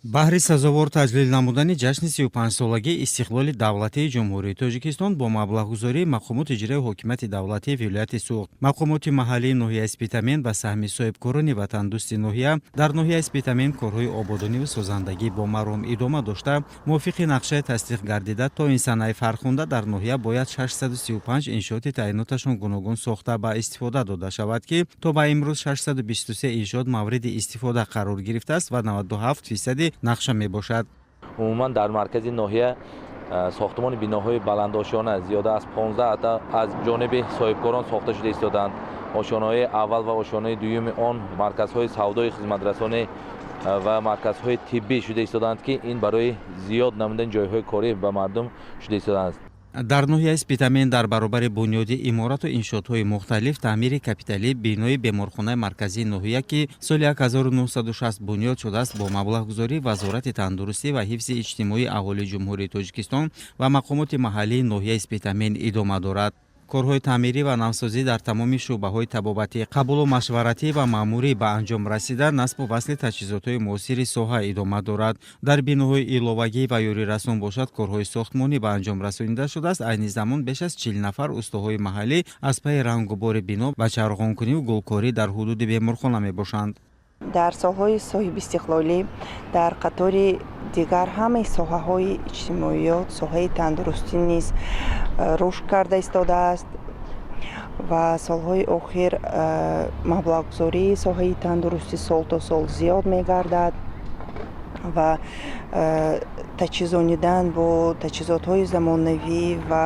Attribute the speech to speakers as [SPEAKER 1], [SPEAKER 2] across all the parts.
[SPEAKER 1] баҳри сазовор таҷлил намудани ҷашни 35-солагии истиқлоли давлатии ҷумҳурии Тоҷикистон бо маблағгузории мақомоти иҷрои ҳокимияти давлатии вилояти Суғд, мақомоти маҳаллии ноҳияи Спитамен ва саҳми соҳибкорони ватандӯсти ноҳия дар ноҳияи Спитамен корҳои ободониву созандагӣ бо маром идома дошта, мувофиқи нақшаи тасдиқ гардида то ин санаи фархонда дар ноҳия бояд 635 иншооти таъйиноташон гуногун сохта ба истифода дода шавад ки то ба имрӯз 623 иншоот мавриди истифода қарор гирифтааст ва 97% нақша мебошад.
[SPEAKER 2] умуман дар маркази ноҳия сохтмони биноҳои баландошона зиёда аз 15 аз ҷониби соҳибкорон сохта шуда истоданд. ошонаҳои аввал ва ошонаҳои дуюми он марказҳои савдои хизматрасонӣ ва марказҳои тиббӣ шуда истоданд ки ин барои зиёд намудани ҷойҳои корӣ ба мардум шуда истодааст.
[SPEAKER 1] дар ноҳияи Спитамен дар баробари бунёди иморату иншоотҳои мухталиф таъмири капиталӣ бинои беморхонаи марказии ноҳия ки соли 1960 бунёд шудааст бо маблағгузории вазорати тандурустӣ ва ҳифзи иҷтимоии аҳолии ҷумҳурии Тоҷикистон ва мақомоти маҳаллии ноҳияи Спитамен идома дорад. корҳои таъмирӣ ва навсозӣ дар тамоми шуъбаҳои табобатӣ, қабулу машваратӣ ва маъмурӣ ба анҷом расида насбу васли таҷҳизотҳои муосири соҳа идома дорад. дар биноҳои иловагӣ ва ёрирасон бошад корҳои сохтмонӣ ба анҷом расонида шудааст. айни замон беш аз 40 нафар устоҳои маҳаллӣ аз пайи рангубори бино ба чарғонкуниву гулкорӣ дар ҳудуди беморхона мебошанд.
[SPEAKER 3] дар солҳои соҳибистиқлолӣ дар қатори дигар ҳамаи соҳаҳои иҷтимоиёт, соҳаи тандурустӣ низ рушд карда истодааст ва солҳои охир маблағгузории соҳаи тандурустӣ сол то сол зиёд мегардад ва таҷҳизонидан бо таҷҳизотҳои замонавӣ ва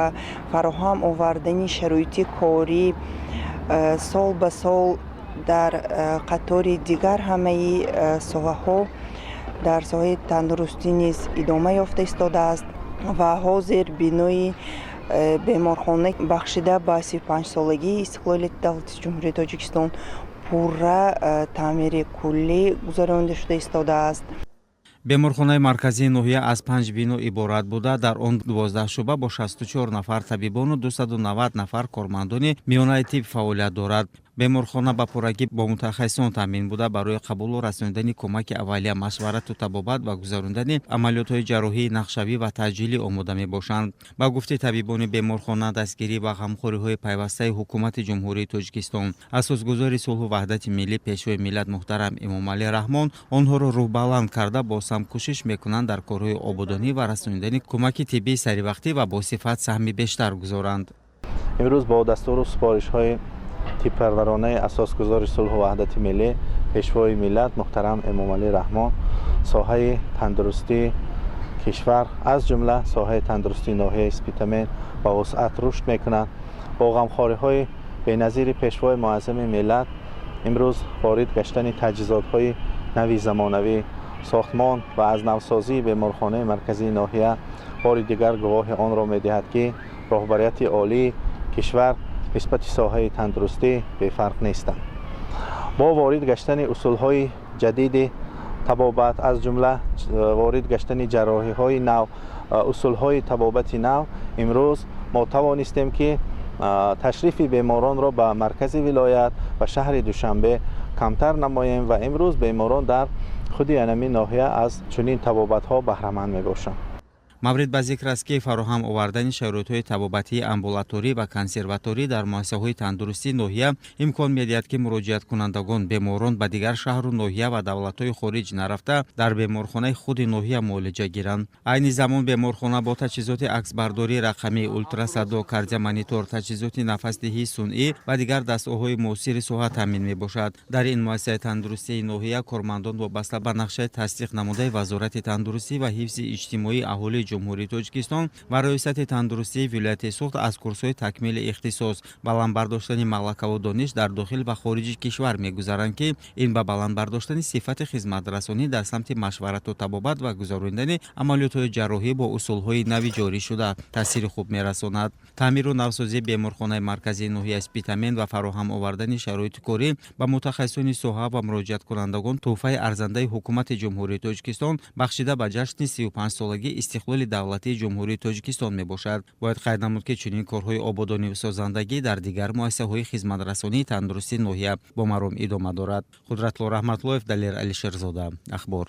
[SPEAKER 3] фароҳам овардани шароити корӣ сол ба сол дар қатори дигар ҳамаи соҳаҳо дар соҳаи тандурустӣ низ идома ёфта истодааст ва ҳозир бинои беморхона бахшида ба 35-солагии истиқлоли давлати ҷумҳурии Тоҷикистон пурра таъмири куллӣ гузаронида шуда истодааст.
[SPEAKER 1] беморхонаи марказии ноҳия аз 5 бино иборат буда дар он 12 шуъба бо 64 нафар табибону 290 нафар кормандони миёнаи тиб фаъолият дорад. беморхона ба пуррагӣ бо мутахассисон таъмин буда барои қабулу расонидани кӯмаки аввалия, машварату табобат ва гузарондани амалиётҳои ҷарроҳии нақшавӣ ва таъҷилӣ омода мебошанд. ба гуфти табибони беморхона, дастгирӣ ва ғамхориҳои пайвастаи ҳукумати ҷумҳурии Тоҷикистон, асосгузори сулҳу ваҳдати миллӣ пешвои миллат муҳтарам Эмомалӣ Раҳмон онҳоро рӯҳбаланд карда бо сам кӯшиш мекунанд дар корҳои ободонӣ ва расонидани кӯмаки тиббии саривақтӣ ва босифат саҳми бештар гузоранд.
[SPEAKER 4] имрӯз бо дастуру супоришҳои тибпарваронаи асосгузори сулҳу ваҳдати миллӣ пешвои миллат муҳтарам Эмомалӣ Раҳмон соҳаи тандурустии кишвар аз ҷумла соҳаи тандурустии ноҳияи Спитамен ба вусъат рушд мекунад. бо ғамхориҳои беназири пешвои муаззами миллат имрӯз ворид гаштани таҷҳизотҳои нави замонавӣ, сохтмон ва аз навсозии беморхонаи марказии ноҳия бори дигар гувоҳи онро медиҳад ки роҳбарияти олии кишвар нисбати соҳаи тандурустӣ бефарқ нестанд. бо ворид гаштани усулҳои ҷадиди табобат аз ҷумла ворид гаштани ҷарроҳиҳои нав, усулҳои табобати нав, имрӯз мо тавонистем ки ташрифи беморонро ба маркази вилоят ва шаҳри Душанбе камтар намоем ва имрӯз беморон дар худи анами ноҳия аз чунин табобатҳо баҳраманд мебошанд.
[SPEAKER 1] маврид ба зикр аст ки фароҳам овардани шароитҳои табобатии амбулаторӣ ва консерваторӣ дар муассисаҳои тандурустии ноҳия имкон медиҳад ки муроҷиаткунандагон беморон ба дигар шаҳру ноҳия ва давлатҳои хориҷ нарафта дар беморхонаи худи ноҳия муолиҷа гиранд. айни замон беморхона бо таҷҳизоти аксбардории рақамӣ, ултрасадо, кардиомонитор, таҷҳизоти нафасдиҳии сунъӣ ва дигар дастгоҳҳои муосири соҳа таъмин мебошад. дар ин муассисаи тандурустии ноҳия кормандон вобаста ба нақшаи тасдиқ намудаи вазорати тандурустӣ ва ҳифзи иҷтимоии аҳолии ҷумҳурии Тоҷикистон ва раёсати тандурустии вилояти Суғд аз курсҳои такмили ихтисос, баландбардоштани малакаву дониш дар дохил ва хориҷи кишвар мегузаранд ки ин ба баландбардоштани сифати хизматрасонӣ дар самти машварату табобат ва гузарондани амалиётҳои ҷарроҳӣ бо усулҳои нави ҷорӣ шуда таъсири хуб мерасонад. таъмиру навсозии беморхонаи марказии ноҳияи Спитамен ва фароҳам овардани шароити корӣ ба мутахассисони соҳа ва муроҷиаткунандагон тӯҳфаи арзандаи ҳукумати ҷумҳурии Тоҷикистон бахшида ба ҷашни 35-солагии истиқлоли давлатии ҷумҳурии Тоҷикистон мебошад. бояд қайд намуд ки чунин корҳои ободониву созандагӣ дар дигар муассисаҳои хизматрасонии тандурустии ноҳия бо маром идома дорад. Қудратло Раҳматуллоев, Далер Алишерзода, ахбор.